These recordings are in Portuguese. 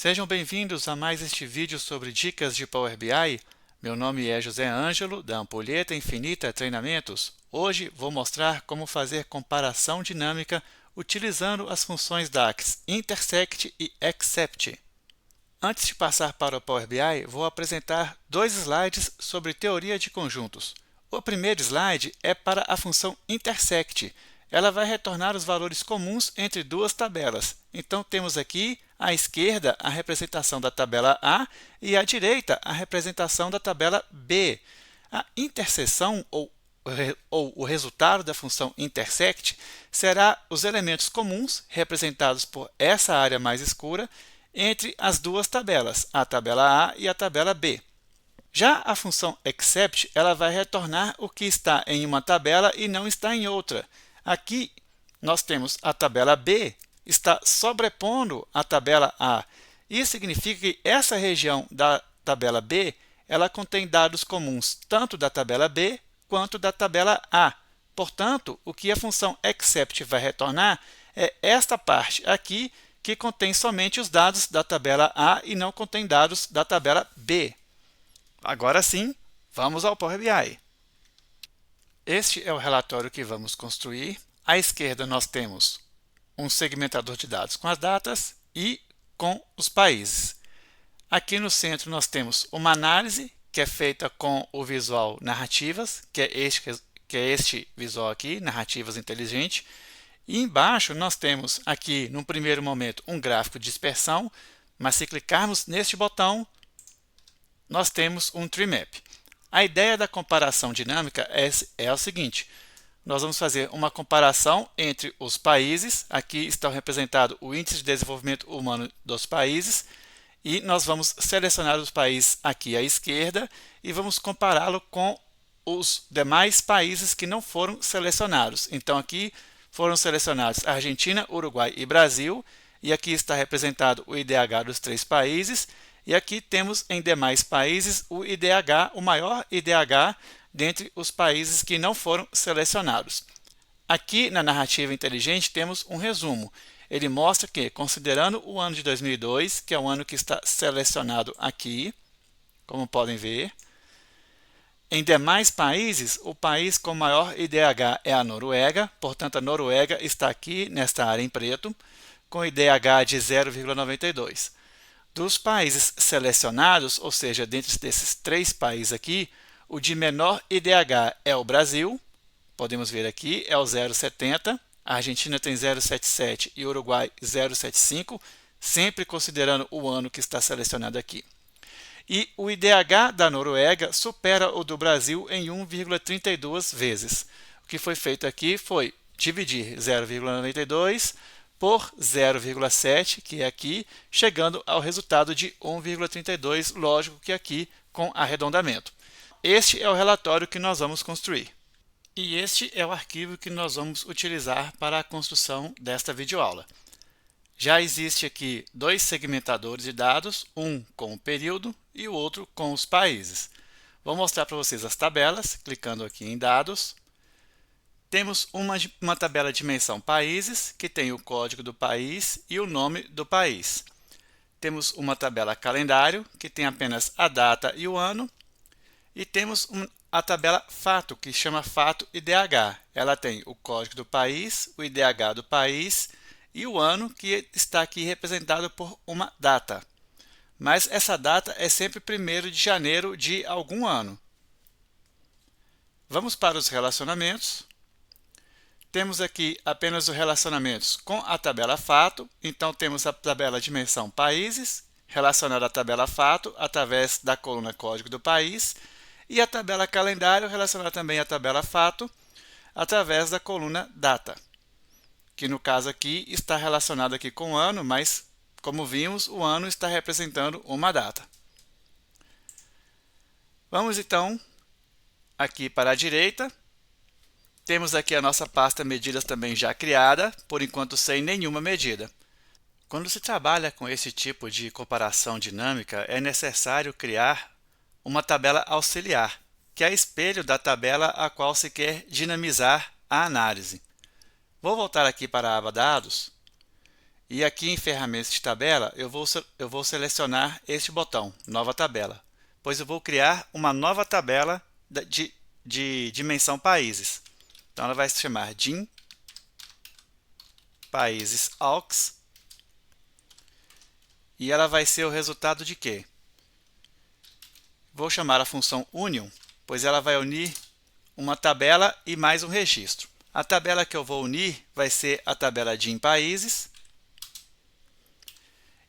Sejam bem-vindos a mais este vídeo sobre dicas de Power BI. Meu nome é José Ângelo, da Ampulheta Infinita Treinamentos. Hoje vou mostrar como fazer comparação dinâmica utilizando as funções DAX Intersect e Except. Antes de passar para o Power BI, vou apresentar dois slides sobre teoria de conjuntos. O primeiro slide é para a função Intersect. Ela vai retornar os valores comuns entre duas tabelas. Então, temos aqui à esquerda a representação da tabela A e à direita a representação da tabela B. A interseção ou o resultado da função intersect será os elementos comuns representados por essa área mais escura entre as duas tabelas, a tabela A e a tabela B. Já a função except, ela vai retornar o que está em uma tabela e não está em outra. Aqui nós temos a tabela B está sobrepondo a tabela A. Isso significa que essa região da tabela B, ela contém dados comuns tanto da tabela B quanto da tabela A. Portanto, o que a função except vai retornar é esta parte aqui que contém somente os dados da tabela A e não contém dados da tabela B. Agora sim, vamos ao Power BI. Este é o relatório que vamos construir. À esquerda nós temos um segmentador de dados com as datas e com os países. Aqui no centro nós temos uma análise que é feita com o visual narrativas, que é este visual aqui, narrativas inteligente. E embaixo nós temos aqui, num primeiro momento, um gráfico de dispersão, mas se clicarmos neste botão, nós temos um tree map. A ideia da comparação dinâmica é o seguinte: nós vamos fazer uma comparação entre os países. Aqui está representado o Índice de Desenvolvimento Humano dos países, e nós vamos selecionar os países aqui à esquerda e vamos compará-lo com os demais países que não foram selecionados. Então aqui foram selecionados Argentina, Uruguai e Brasil, e aqui está representado o IDH dos três países, e aqui temos em demais países o IDH, o maior IDH dentre os países que não foram selecionados. Aqui na narrativa inteligente temos um resumo. Ele mostra que, considerando o ano de 2002, que é o ano que está selecionado aqui, como podem ver, em demais países, o país com maior IDH é a Noruega, portanto a Noruega está aqui nesta área em preto, com IDH de 0,92. Dos países selecionados, ou seja, dentro desses três países aqui, o de menor IDH é o Brasil, podemos ver aqui, é o 0,70, a Argentina tem 0,77 e o Uruguai 0,75, sempre considerando o ano que está selecionado aqui. E o IDH da Noruega supera o do Brasil em 1,32 vezes. O que foi feito aqui foi dividir 0,92 por 0,7, que é aqui, chegando ao resultado de 1,32, lógico que aqui com arredondamento. Este é o relatório que nós vamos construir. E este é o arquivo que nós vamos utilizar para a construção desta videoaula. Já existe aqui dois segmentadores de dados, um com o período e o outro com os países. Vou mostrar para vocês as tabelas, clicando aqui em dados. Temos uma tabela dimensão países, que tem o código do país e o nome do país. Temos uma tabela calendário, que tem apenas a data e o ano. E temos a tabela fato, que chama fato IDH. Ela tem o código do país, o IDH do país e o ano, que está aqui representado por uma data. Mas essa data é sempre 1º de janeiro de algum ano. Vamos para os relacionamentos. Temos aqui apenas os relacionamentos com a tabela fato, então temos a tabela dimensão países, relacionada à tabela fato através da coluna código do país, e a tabela calendário relacionada também à tabela fato através da coluna data, que no caso aqui está relacionado aqui com o ano, mas como vimos, o ano está representando uma data. Vamos então aqui para a direita. Temos aqui a nossa pasta medidas também já criada, por enquanto sem nenhuma medida. Quando se trabalha com esse tipo de comparação dinâmica, é necessário criar uma tabela auxiliar, que é espelho da tabela a qual se quer dinamizar a análise. Vou voltar aqui para a aba Dados E aqui em ferramentas de tabela, eu vou selecionar este botão, nova tabela, pois eu vou criar uma nova tabela de dimensão países. Então ela vai se chamar dim países aux e ela vai ser o resultado de quê? Vou chamar a função union, pois ela vai unir uma tabela e mais um registro. A tabela que eu vou unir vai ser a tabela dim países.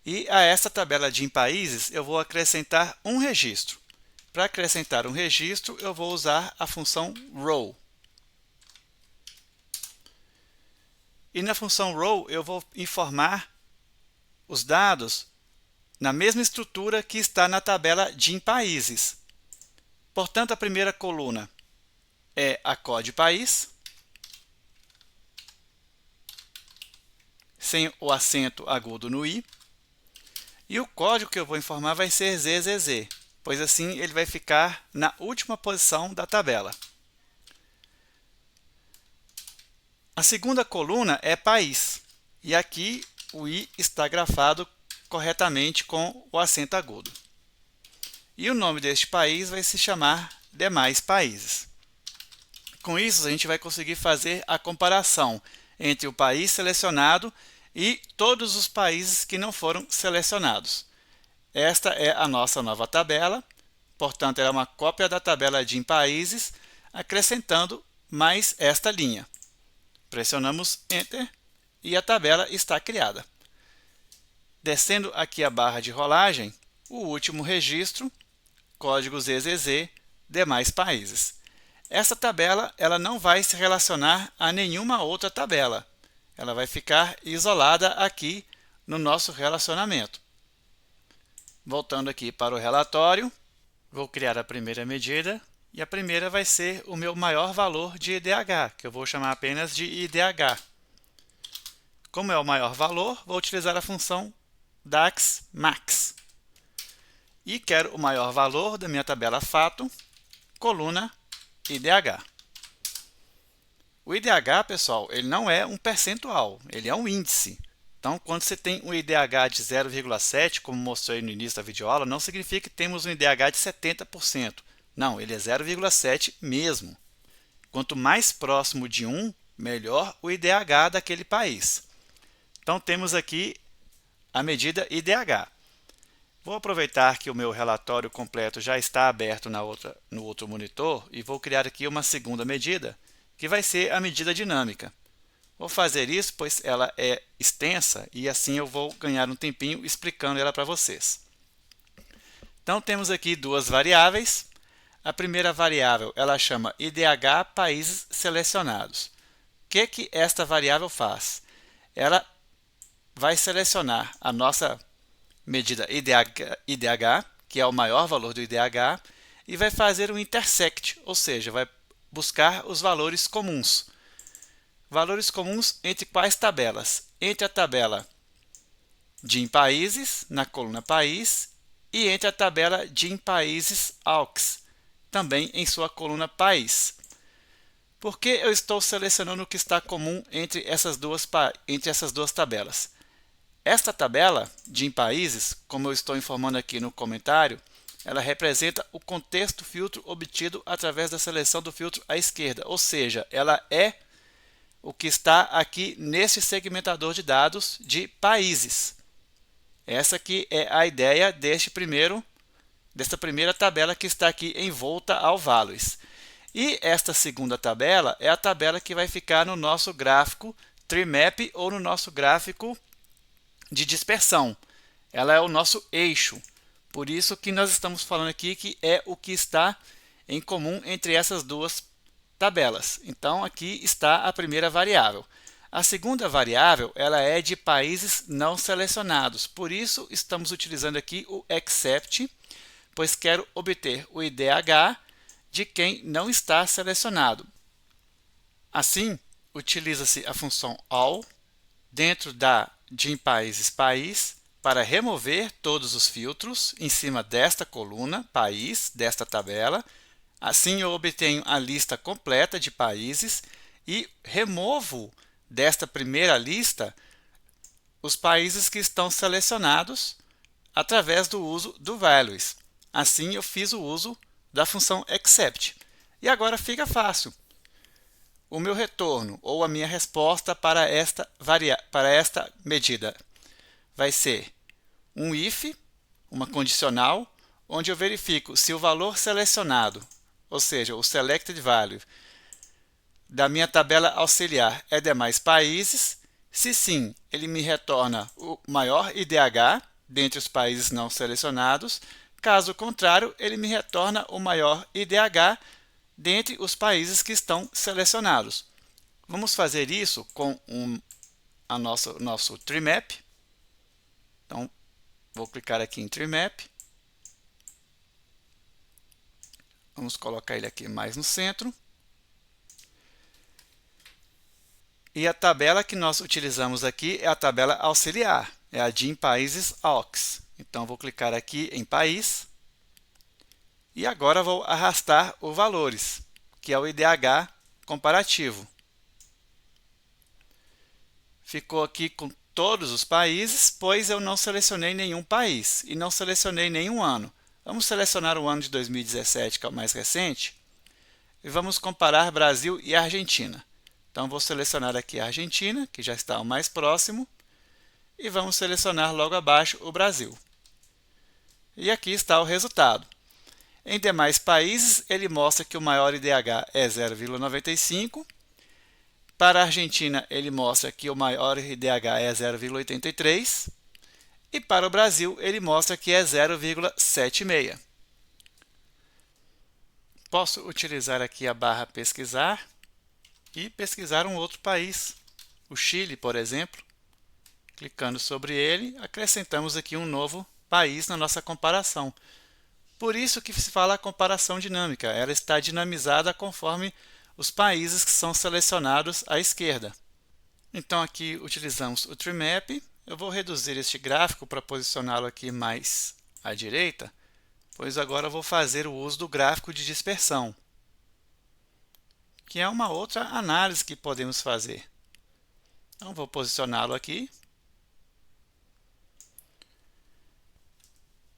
E a essa tabela dim países eu vou acrescentar um registro. Para acrescentar um registro, eu vou usar a função row. E na função row eu vou informar os dados na mesma estrutura que está na tabela dim países. Portanto, a primeira coluna é a código país, sem o acento agudo no i. E o código que eu vou informar vai ser ZZZ, pois assim ele vai ficar na última posição da tabela. A segunda coluna é país, e aqui o i está grafado corretamente com o acento agudo. E o nome deste país vai se chamar demais países. Com isso, a gente vai conseguir fazer a comparação entre o país selecionado e todos os países que não foram selecionados. Esta é a nossa nova tabela, portanto, ela é uma cópia da tabela dim países, acrescentando mais esta linha. Pressionamos Enter e a tabela está criada. Descendo aqui a barra de rolagem, o último registro, código ZZZ, demais países. Essa tabela ela não vai se relacionar a nenhuma outra tabela. Ela vai ficar isolada aqui no nosso relacionamento. Voltando aqui para o relatório, vou criar a primeira medida e a primeira vai ser o meu maior valor de IDH, que eu vou chamar apenas de IDH. Como é o maior valor, vou utilizar a função DAX-MAX. E quero o maior valor da minha tabela fato, coluna IDH. O IDH, pessoal, ele não é um percentual, ele é um índice. Então, quando você tem um IDH de 0,7, como mostrei no início da videoaula, não significa que temos um IDH de 70%. Não, ele é 0,7 mesmo. Quanto mais próximo de 1, melhor o IDH daquele país. Então, temos aqui a medida IDH. Vou aproveitar que o meu relatório completo já está aberto no outro monitor e vou criar aqui uma segunda medida, que vai ser a medida dinâmica. Vou fazer isso, pois ela é extensa e assim eu vou ganhar um tempinho explicando ela para vocês. Então, temos aqui duas variáveis. A primeira variável, ela chama IDH países selecionados. O que esta variável faz? Ela vai selecionar a nossa medida IDH, que é o maior valor do IDH, e vai fazer um intersect, ou seja, vai buscar os valores comuns. Valores comuns entre quais tabelas? Entre a tabela dim países, na coluna país, e entre a tabela dim países aux, também em sua coluna país. Por que eu estou selecionando o que está comum entre essas duas tabelas? Esta tabela dim países, como eu estou informando aqui no comentário, ela representa o contexto filtro obtido através da seleção do filtro à esquerda, ou seja, ela é o que está aqui neste segmentador de dados de países. Essa aqui é a ideia desta primeira tabela que está aqui envolta ao values. E esta segunda tabela é a tabela que vai ficar no nosso gráfico TreeMap ou no nosso gráfico de dispersão. Ela é o nosso eixo. Por isso que nós estamos falando aqui que é o que está em comum entre essas duas tabelas. Então, aqui está a primeira variável. A segunda variável ela é de países não selecionados. Por isso, estamos utilizando aqui o except, pois quero obter o IDH de quem não está selecionado. Assim, utiliza-se a função all dentro da dim países país para remover todos os filtros em cima desta coluna país, desta tabela. Assim eu obtenho a lista completa de países e removo desta primeira lista os países que estão selecionados através do uso do values. Assim, eu fiz o uso da função except. E agora fica fácil. O meu retorno ou a minha resposta para esta medida vai ser um if, uma condicional, onde eu verifico se o valor selecionado, ou seja, o selected value, da minha tabela auxiliar é demais países. Se sim, ele me retorna o maior IDH dentre os países não selecionados. Caso contrário, ele me retorna o maior IDH dentre os países que estão selecionados. Vamos fazer isso com nosso tree map. Então, vou clicar aqui em tree map. Vamos colocar ele aqui mais no centro. E a tabela que nós utilizamos aqui é a tabela auxiliar, é a de países AUX. Então, vou clicar aqui em país. E agora vou arrastar o valores, que é o IDH comparativo. Ficou aqui com todos os países, pois eu não selecionei nenhum país e não selecionei nenhum ano. Vamos selecionar o ano de 2017, que é o mais recente, e vamos comparar Brasil e Argentina. Então, vou selecionar aqui a Argentina, que já está o mais próximo, e vamos selecionar logo abaixo o Brasil. E aqui está o resultado. Em demais países, ele mostra que o maior IDH é 0,95. Para a Argentina, ele mostra que o maior IDH é 0,83. E para o Brasil, ele mostra que é 0,76. Posso utilizar aqui a barra pesquisar e pesquisar um outro país, o Chile, por exemplo. Clicando sobre ele, acrescentamos aqui um novo país na nossa comparação. Por isso que se fala comparação dinâmica, ela está dinamizada conforme os países que são selecionados à esquerda. Então aqui utilizamos o tree map. Eu vou reduzir este gráfico para posicioná-lo aqui mais à direita, pois agora eu vou fazer o uso do gráfico de dispersão, que é uma outra análise que podemos fazer. Então vou posicioná-lo aqui.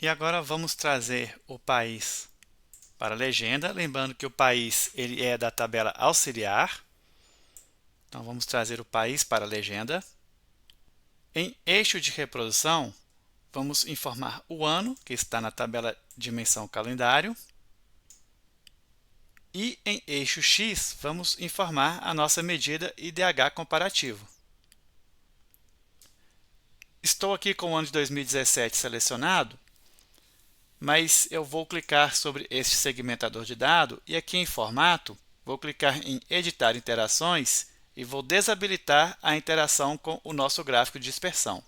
E agora vamos trazer o país para a legenda, lembrando que o país ele é da tabela auxiliar. Então vamos trazer o país para a legenda. Em eixo de reprodução, vamos informar o ano, que está na tabela dimensão calendário. E em eixo X, vamos informar a nossa medida IDH comparativo. Estou aqui com o ano de 2017 selecionado, mas eu vou clicar sobre este segmentador de dado e aqui em formato, vou clicar em editar interações e vou desabilitar a interação com o nosso gráfico de dispersão.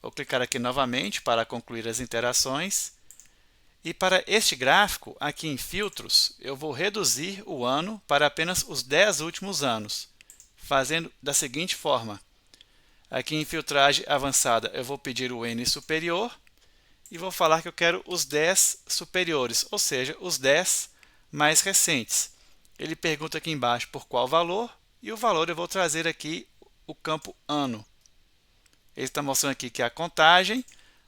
Vou clicar aqui novamente para concluir as interações. E para este gráfico, aqui em filtros, eu vou reduzir o ano para apenas os 10 últimos anos, fazendo da seguinte forma. Aqui em filtragem avançada, eu vou pedir o N superior e vou falar que eu quero os 10 superiores, ou seja, os 10 mais recentes. Ele pergunta aqui embaixo por qual valor, e o valor eu vou trazer aqui o campo ano. Ele está mostrando aqui que é a contagem,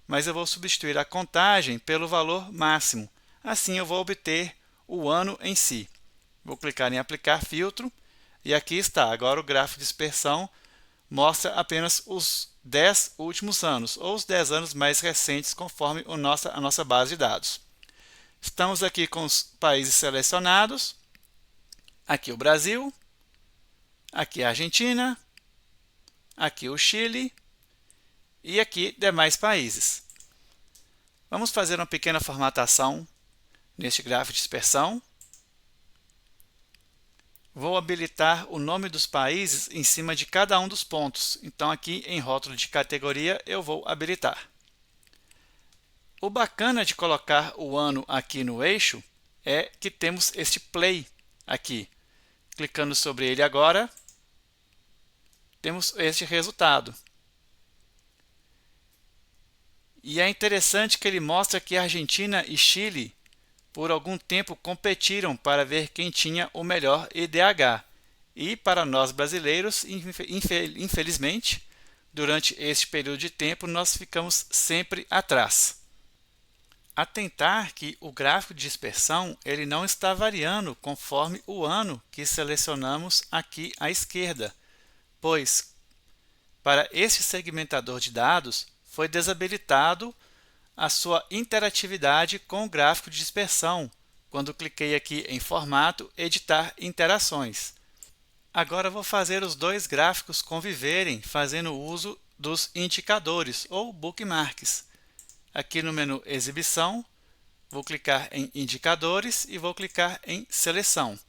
mas eu vou substituir a contagem pelo valor máximo. Assim eu vou obter o ano em si. Vou clicar em aplicar filtro, e aqui está. Agora o gráfico de dispersão mostra apenas os 10 últimos anos, ou os 10 anos mais recentes, conforme a nossa base de dados. Estamos aqui com os países selecionados. Aqui o Brasil, aqui a Argentina, aqui o Chile e aqui demais países. Vamos fazer uma pequena formatação neste gráfico de dispersão. Vou habilitar o nome dos países em cima de cada um dos pontos. Então aqui em rótulo de categoria eu vou habilitar. O bacana de colocar o ano aqui no eixo é que temos este play aqui. Clicando sobre ele agora, temos este resultado. E é interessante que ele mostra que Argentina e Chile por algum tempo competiram para ver quem tinha o melhor IDH. E para nós brasileiros, infelizmente, durante este período de tempo nós ficamos sempre atrás. Atentar que o gráfico de dispersão ele não está variando conforme o ano que selecionamos aqui à esquerda, pois para este segmentador de dados foi desabilitado a sua interatividade com o gráfico de dispersão quando cliquei aqui em formato, editar interações. Agora vou fazer os dois gráficos conviverem fazendo uso dos indicadores ou bookmarks. Aqui no menu exibição, vou clicar em indicadores e vou clicar em seleção.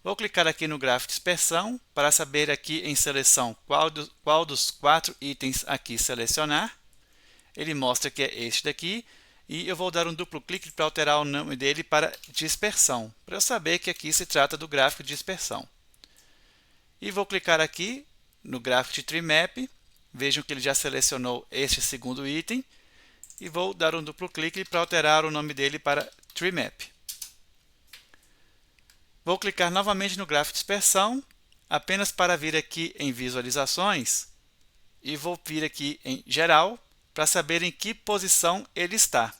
Vou clicar aqui no gráfico de dispersão para saber aqui em seleção qual dos 4 itens aqui selecionar. Ele mostra que é este daqui e eu vou dar um duplo clique para alterar o nome dele para dispersão, para eu saber que aqui se trata do gráfico de dispersão. E vou clicar aqui no gráfico de Tree Map, vejam que ele já selecionou este segundo item, e vou dar um duplo clique para alterar o nome dele para Tree Map. Vou clicar novamente no gráfico de dispersão, apenas para vir aqui em visualizações, e vou vir aqui em geral, para saber em que posição ele está.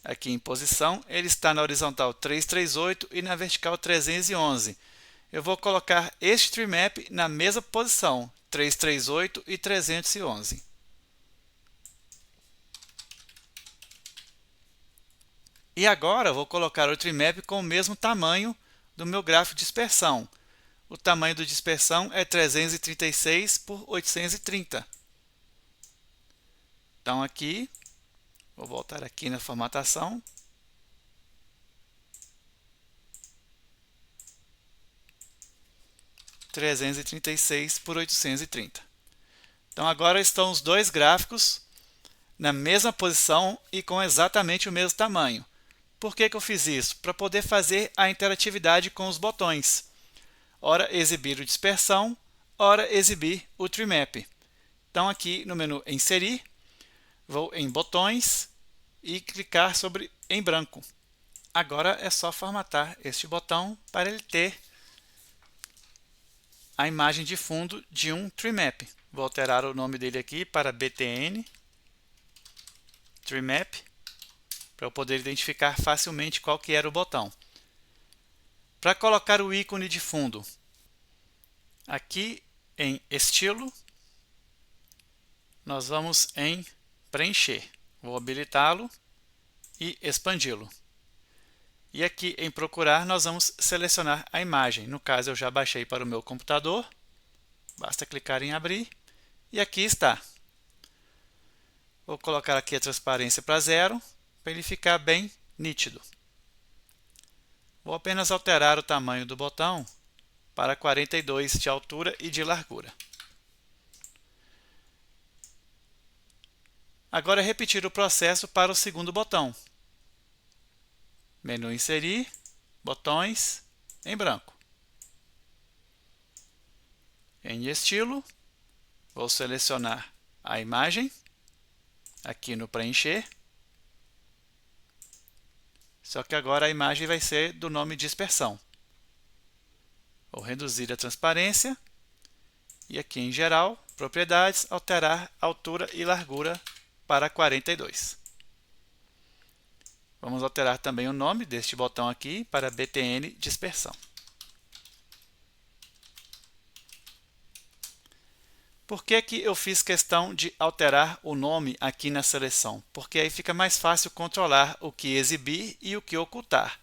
Aqui em posição, ele está na horizontal 338 e na vertical 311. Eu vou colocar este Tree Map na mesma posição, 338 e 311. E agora vou colocar o Tree Map com o mesmo tamanho do meu gráfico de dispersão. O tamanho do dispersão é 336 por 830. Então aqui, vou voltar aqui na formatação. (336 por 830). Então agora estão os dois gráficos na mesma posição e com exatamente o mesmo tamanho. Por que eu fiz isso? Para poder fazer a interatividade com os botões. Ora exibir o dispersão, ora exibir o Tree Map. Então aqui no menu inserir, vou em botões e clicar sobre em branco. Agora é só formatar este botão para ele ter a imagem de fundo de um Tree Map. Vou alterar o nome dele aqui para BTN Tree Map, para eu poder identificar facilmente qual que era o botão. Para colocar o ícone de fundo, aqui em estilo, nós vamos em preencher. Vou habilitá-lo e expandi-lo. E aqui em procurar nós vamos selecionar a imagem. No caso eu já baixei para o meu computador. Basta clicar em abrir e aqui está. Vou colocar aqui a transparência para 0 para ele ficar bem nítido. Vou apenas alterar o tamanho do botão para 42 de altura e de largura. Agora repetir o processo para o segundo botão. Menu inserir, botões, em branco. Em estilo, vou selecionar a imagem, aqui no preencher. Só que agora a imagem vai ser do nome dispersão. Vou reduzir a transparência e aqui em geral, propriedades, alterar altura e largura para 42. Vamos alterar também o nome deste botão aqui para BTN dispersão. Por que eu fiz questão de alterar o nome aqui na seleção? Porque aí fica mais fácil controlar o que exibir e o que ocultar.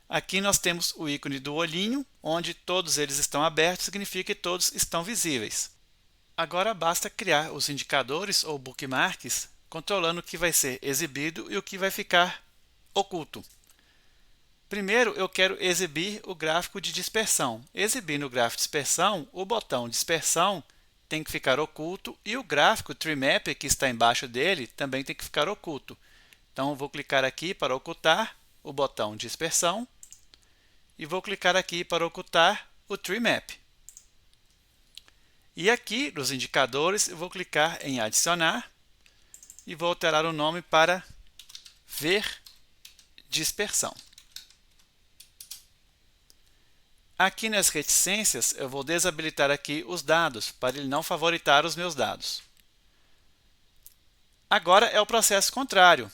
Aqui nós temos o ícone do olhinho, onde todos eles estão abertos, significa que todos estão visíveis. Agora basta criar os indicadores ou bookmarks, controlando o que vai ser exibido e o que vai ficar oculto. Primeiro eu quero exibir o gráfico de dispersão. Exibindo o gráfico de dispersão, o botão dispersão tem que ficar oculto e o gráfico Tree Map que está embaixo dele também tem que ficar oculto. Então vou clicar aqui para ocultar o botão dispersão e vou clicar aqui para ocultar o Tree Map. E aqui nos indicadores eu vou clicar em adicionar e vou alterar o nome para ver dispersão. Aqui nas reticências, eu vou desabilitar aqui os dados, para ele não favoritar os meus dados. Agora é o processo contrário.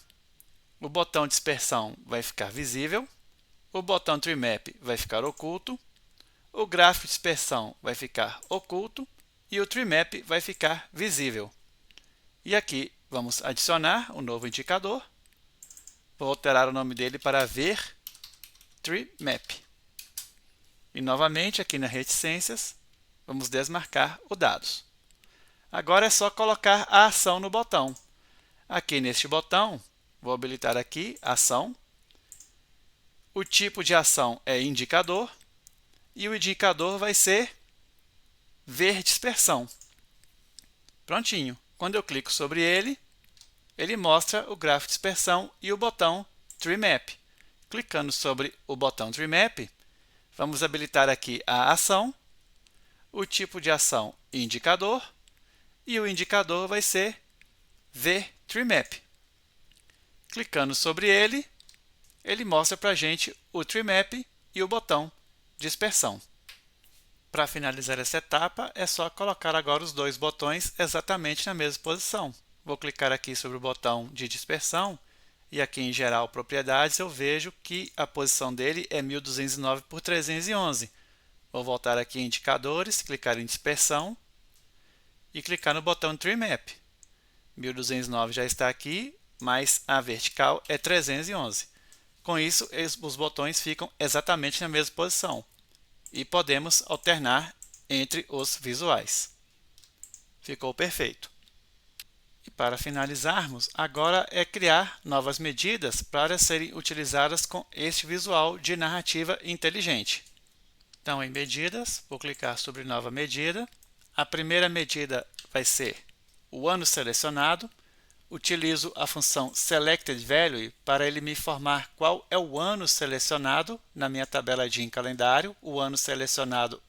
O botão dispersão vai ficar visível, o botão TreeMap vai ficar oculto, o gráfico de dispersão vai ficar oculto e o TreeMap vai ficar visível. E aqui vamos adicionar um novo indicador. Vou alterar o nome dele para ver TreeMap. E novamente aqui nas reticências, vamos desmarcar o dados. Agora é só colocar a ação no botão. Aqui neste botão, vou habilitar aqui ação. O tipo de ação é indicador e o indicador vai ser ver dispersão. Prontinho. Quando eu clico sobre ele, ele mostra o gráfico de dispersão e o botão TreeMap. Clicando sobre o botão TreeMap, vamos habilitar aqui a ação, o tipo de ação indicador e o indicador vai ser ver TreeMap. Clicando sobre ele, ele mostra para a gente o TreeMap e o botão dispersão. Para finalizar essa etapa, é só colocar agora os dois botões exatamente na mesma posição. Vou clicar aqui sobre o botão de dispersão e aqui em geral propriedades eu vejo que a posição dele é 1209 por 311. Vou voltar aqui em indicadores, clicar em dispersão e clicar no botão TreeMap. 1209 já está aqui, mas a vertical é 311. Com isso, os botões ficam exatamente na mesma posição e podemos alternar entre os visuais. Ficou perfeito. E para finalizarmos, agora é criar novas medidas para serem utilizadas com este visual de narrativa inteligente. Então, em medidas, vou clicar sobre nova medida. A primeira medida vai ser o ano selecionado. Utilizo a função selectedValue para ele me informar qual é o ano selecionado na minha tabela de calendário. O ano selecionado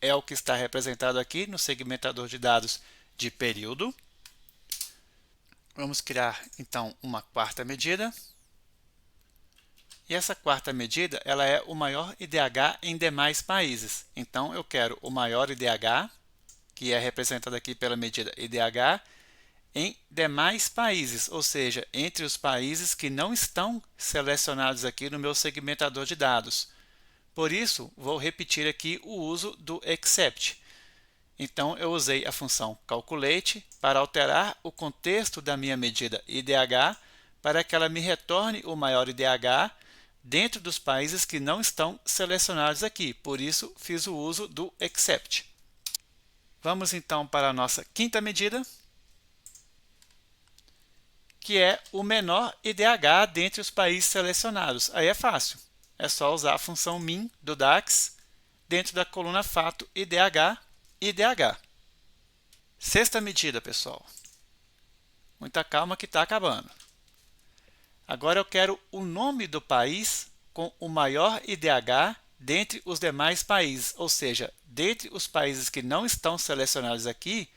é o que está representado aqui no segmentador de dados de período. Vamos criar então uma quarta medida. E essa quarta medida ela é o maior IDH em demais países. Então eu quero o maior IDH, que é representado aqui pela medida IDH, em demais países, ou seja, entre os países que não estão selecionados aqui no meu segmentador de dados. Por isso, vou repetir aqui o uso do except. Então, eu usei a função calculate para alterar o contexto da minha medida IDH para que ela me retorne o maior IDH dentro dos países que não estão selecionados aqui. Por isso, fiz o uso do except. Vamos então para a nossa quinta medida, que é o menor IDH dentre os países selecionados. Aí é fácil, é só usar a função min do DAX dentro da coluna fato IDH, IDH. Sexta medida, pessoal. Muita calma que está acabando. Agora eu quero o nome do país com o maior IDH dentre os demais países, ou seja, dentre os países que não estão selecionados aqui,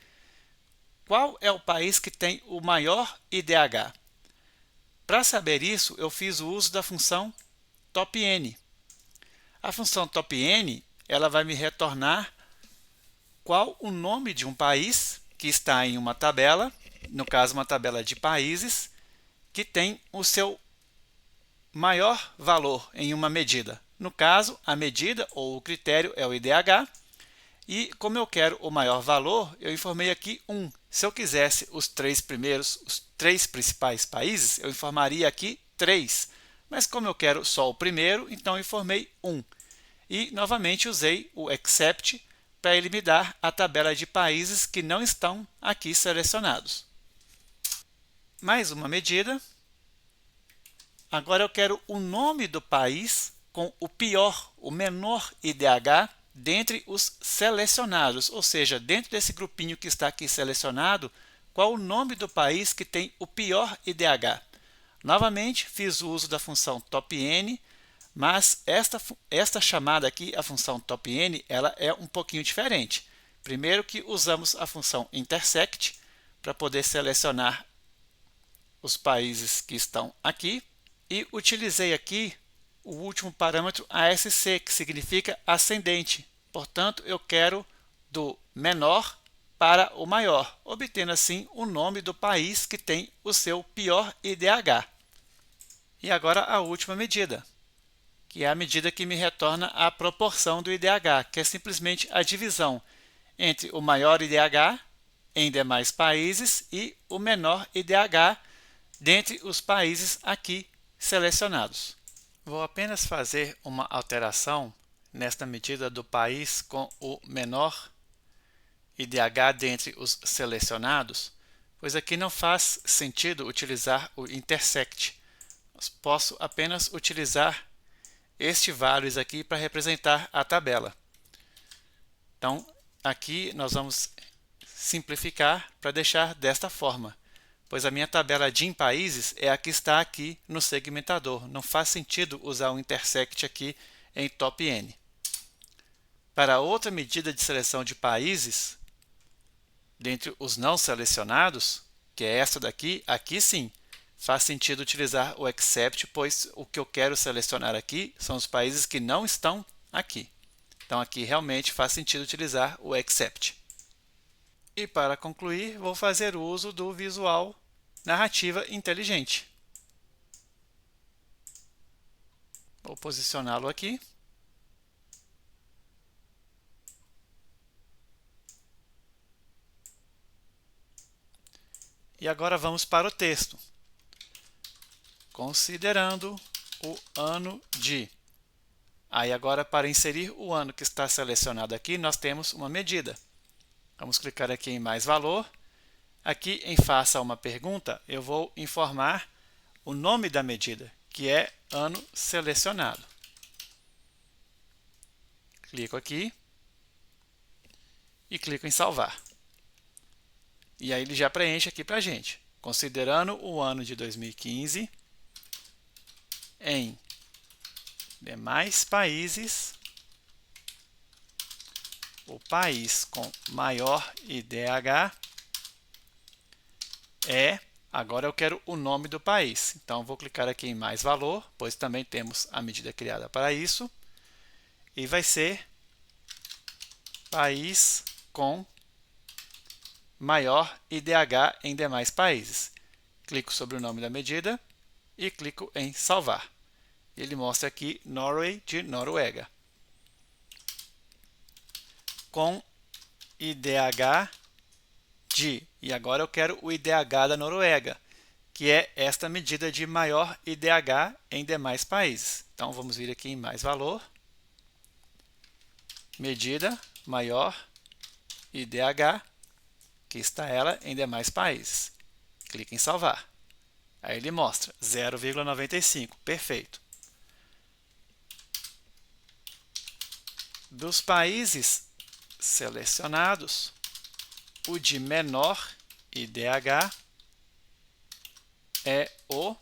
qual é o país que tem o maior IDH? Para saber isso, eu fiz o uso da função topN. A função topN ela vai me retornar qual o nome de um país que está em uma tabela, no caso uma tabela de países, que tem o seu maior valor em uma medida. No caso, a medida ou o critério é o IDH. E como eu quero o maior valor, eu informei aqui 1. Se eu quisesse os três principais países, eu informaria aqui 3. Mas como eu quero só o primeiro, então eu informei 1. E novamente usei o except para ele me dar a tabela de países que não estão aqui selecionados. Mais uma medida. Agora eu quero o nome do país com o menor IDH dentre os selecionados, ou seja, dentro desse grupinho que está aqui selecionado, qual o nome do país que tem o pior IDH. Novamente, fiz o uso da função topN, mas esta chamada aqui, a função topN, ela é um pouquinho diferente. Primeiro que usamos a função intersect para poder selecionar os países que estão aqui e utilizei aqui o último parâmetro ASC, que significa ascendente. Portanto, eu quero do menor para o maior, obtendo assim o nome do país que tem o seu pior IDH. E agora a última medida, que é a medida que me retorna a proporção do IDH, que é simplesmente a divisão entre o maior IDH em demais países e o menor IDH dentre os países aqui selecionados. Vou apenas fazer uma alteração nesta medida do país com o menor IDH dentre os selecionados, pois aqui não faz sentido utilizar o intersect. Posso apenas utilizar este values aqui para representar a tabela. Então, aqui nós vamos simplificar para deixar desta forma, pois a minha tabela de em países é a que está aqui no segmentador. Não faz sentido usar o intersect aqui em top N. Para outra medida de seleção de países, dentre os não selecionados, que é esta daqui, aqui sim, faz sentido utilizar o except, pois o que eu quero selecionar aqui são os países que não estão aqui. Então aqui realmente faz sentido utilizar o except. E para concluir, vou fazer uso do visual narrativa inteligente. Vou posicioná-lo aqui. E agora vamos para o texto. Considerando o ano de. Aí agora, para inserir o ano que está selecionado aqui, nós temos uma medida. Vamos clicar aqui em mais valor. Aqui em faça uma pergunta, eu vou informar o nome da medida, que é ano selecionado. Clico aqui e clico em salvar. E aí ele já preenche aqui para a gente. Considerando o ano de 2015, em demais países, o país com maior IDH é, agora eu quero o nome do país. Então vou clicar aqui em mais valor, pois também temos a medida criada para isso. E vai ser país com maior IDH em demais países. Clico sobre o nome da medida e clico em salvar. Ele mostra aqui Norway de Noruega. Com IDH de, e agora eu quero o IDH da Noruega, que é esta medida de maior IDH em demais países. Então vamos vir aqui em mais valor, medida maior IDH, que está ela em demais países. Clique em salvar. Aí ele mostra 0,95, perfeito. Dos países selecionados, o de menor IDH é o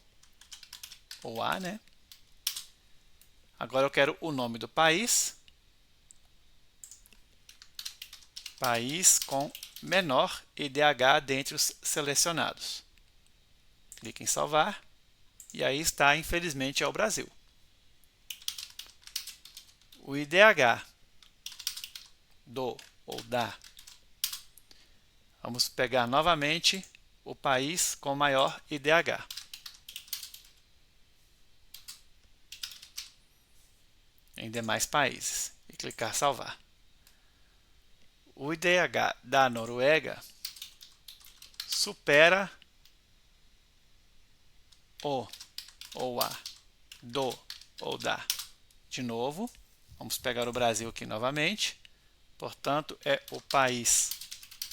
A, né? Agora eu quero o nome do país. País com menor IDH dentre os selecionados. Clique em salvar. E aí está, infelizmente, é o Brasil. O IDH do ou da. Vamos pegar novamente o país com maior IDH. Em demais países. E clicar salvar. O IDH da Noruega supera o ou a do ou da. De novo, vamos pegar o Brasil aqui novamente. Portanto, é o país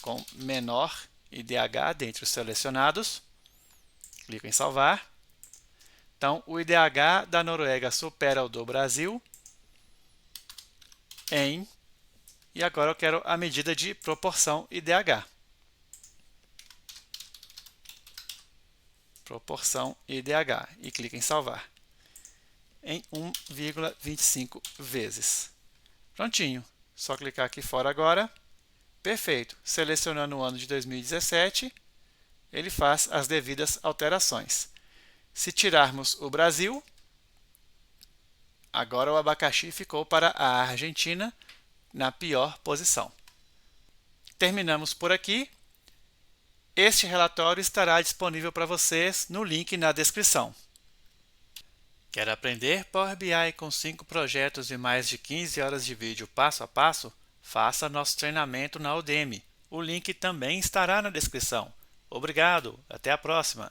com menor IDH dentre os selecionados. Clico em salvar. Então, o IDH da Noruega supera o do Brasil em... E agora eu quero a medida de proporção IDH. Proporção IDH. E clico em salvar. Em 1,25 vezes. Prontinho. Só clicar aqui fora agora. Perfeito. Selecionando o ano de 2017, ele faz as devidas alterações. Se tirarmos o Brasil, Agora o abacaxi ficou para a Argentina na pior posição. Terminamos por aqui. Este relatório estará disponível para vocês no link na descrição. Quer aprender Power BI com 5 projetos e mais de 15 horas de vídeo passo a passo? Faça nosso treinamento na Udemy. O link também estará na descrição. Obrigado, até a próxima!